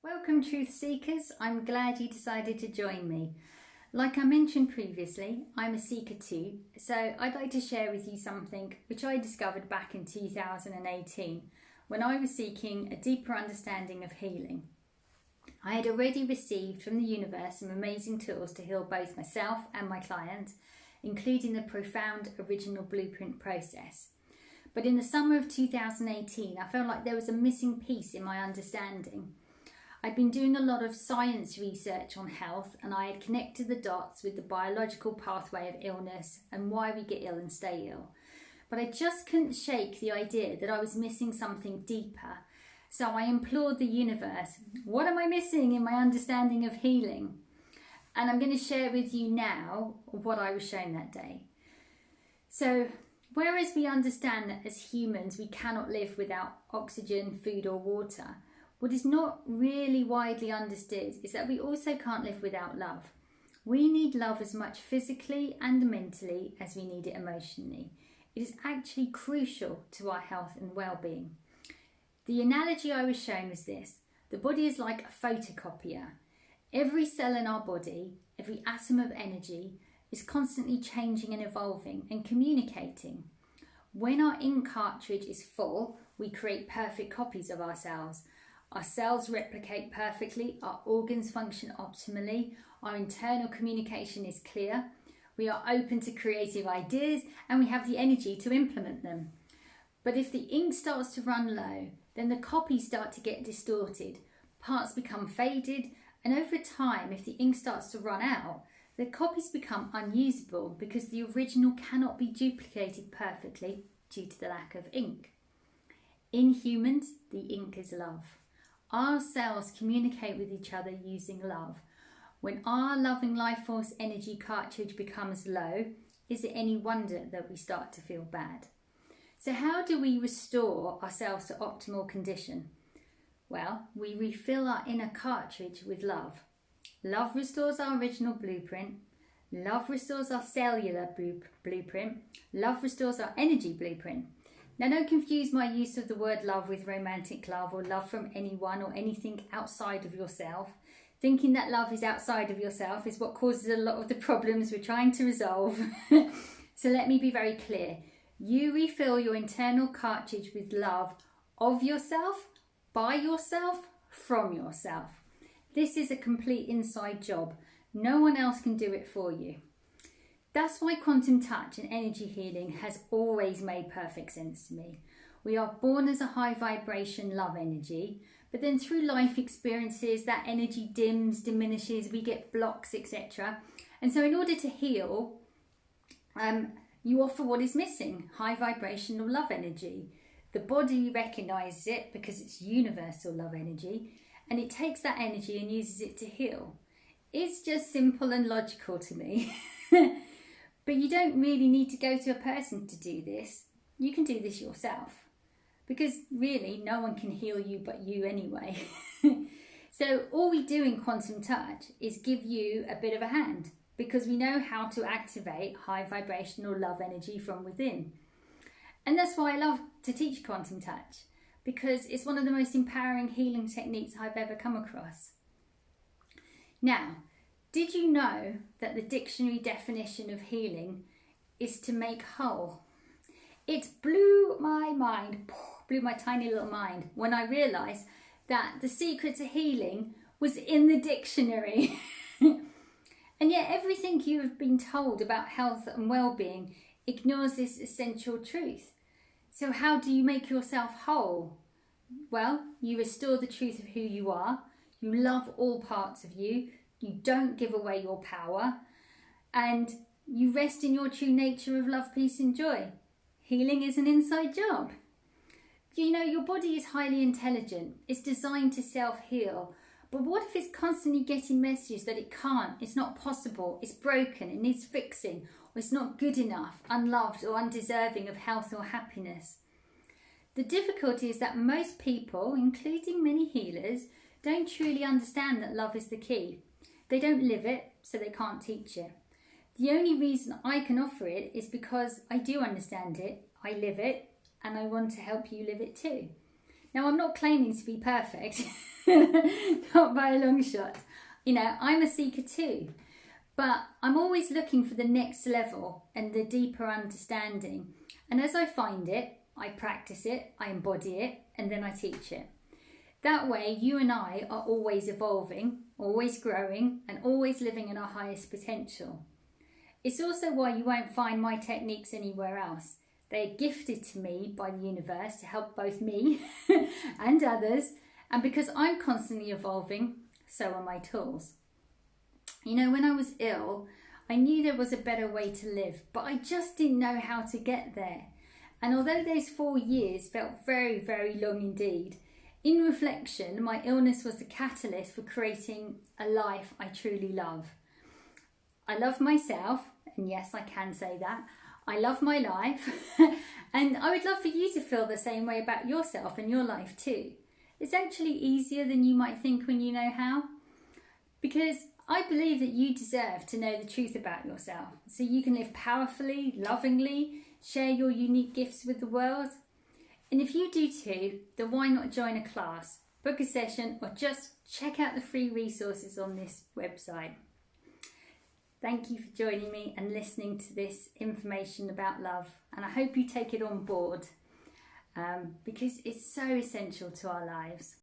Welcome, truth seekers. I'm glad you decided to join me. Like I mentioned previously, I'm a seeker too, so I'd like to share with you something which I discovered back in 2018 when I was seeking a deeper understanding of healing. I had already received from the universe some amazing tools to heal both myself and my client, including the profound original blueprint process. But in the summer of 2018, I felt like there was a missing piece in my understanding. I'd been doing a lot of science research on health, and I had connected the dots with the biological pathway of illness and why we get ill and stay ill. But I just couldn't shake the idea that I was missing something deeper. So I implored the universe, what am I missing in my understanding of healing? And I'm going to share with you now what I was shown that day. So, whereas we understand that as humans we cannot live without oxygen, food or water, what is not really widely understood is that we also can't live without love. We need love as much physically and mentally as we need it emotionally. It is actually crucial to our health and well-being. The analogy I was shown was this: the body is like a photocopier. Every cell in our body, every atom of energy, is constantly changing and evolving and communicating. When our ink cartridge is full, we create perfect copies of ourselves. Our cells replicate perfectly, our organs function optimally, our internal communication is clear, we are open to creative ideas, and we have the energy to implement them. But if the ink starts to run low, then the copies start to get distorted, parts become faded, and over time, if the ink starts to run out, the copies become unusable because the original cannot be duplicated perfectly due to the lack of ink. In humans, the ink is love. Our cells communicate with each other using love. When our loving life force energy cartridge becomes low, is it any wonder that we start to feel bad? So how do we restore ourselves to optimal condition? Well, we refill our inner cartridge with love. Love restores our original blueprint. Love restores our cellular blueprint. Love restores our energy blueprint. Now, don't confuse my use of the word love with romantic love or love from anyone or anything outside of yourself. Thinking that love is outside of yourself is what causes a lot of the problems we're trying to resolve. So let me be very clear. You refill your internal cartridge with love of yourself, by yourself, from yourself. This is a complete inside job. No one else can do it for you. That's why quantum touch and energy healing has always made perfect sense to me. We are born as a high vibration love energy, but then through life experiences that energy dims, diminishes, we get blocks, etc. And so in order to heal, you offer what is missing, high vibrational love energy. The body recognises it because it's universal love energy, and it takes that energy and uses it to heal. It's just simple and logical to me. But you don't really need to go to a person to do this. You can do this yourself. Because really, no one can heal you but you anyway. So all we do in Quantum Touch is give you a bit of a hand, because we know how to activate high vibrational love energy from within. And that's why I love to teach Quantum Touch, because it's one of the most empowering healing techniques I've ever come across. Now, did you know that the dictionary definition of healing is to make whole? It blew my mind, blew my tiny little mind, when I realised that the secret to healing was in the dictionary. And yet everything you have been told about health and well-being ignores this essential truth. So how do you make yourself whole? Well, you restore the truth of who you are. You love all parts of you. You don't give away your power, and you rest in your true nature of love, peace and joy. Healing is an inside job. You know, your body is highly intelligent. It's designed to self-heal. But what if it's constantly getting messages that it can't, it's not possible, it's broken, it needs fixing, or it's not good enough, unloved or undeserving of health or happiness? The difficulty is that most people, including many healers, don't truly understand that love is the key. They don't live it, so they can't teach it. The only reason I can offer it is because I do understand it, I live it, and I want to help you live it too. Now, I'm not claiming to be perfect. not by a long shot. You know, I'm a seeker too, but I'm always looking for the next level and the deeper understanding. And as I find it, I practice it, I embody it, and then I teach it. That way, you and I are always evolving, always growing, and always living in our highest potential. It's also why you won't find my techniques anywhere else. They are gifted to me by the universe to help both me and others. And because I'm constantly evolving, so are my tools. You know, when I was ill, I knew there was a better way to live, but I just didn't know how to get there. And although those 4 years felt very, very long indeed, in reflection, my illness was the catalyst for creating a life I truly love. I love myself, and yes, I can say that. I love my life, and I would love for you to feel the same way about yourself and your life too. It's actually easier than you might think when you know how, because I believe that you deserve to know the truth about yourself so you can live powerfully, lovingly, share your unique gifts with the world. And if you do too, then why not join a class, book a session, or just check out the free resources on this website. Thank you for joining me and listening to this information about love, and I hope you take it on board because it's so essential to our lives.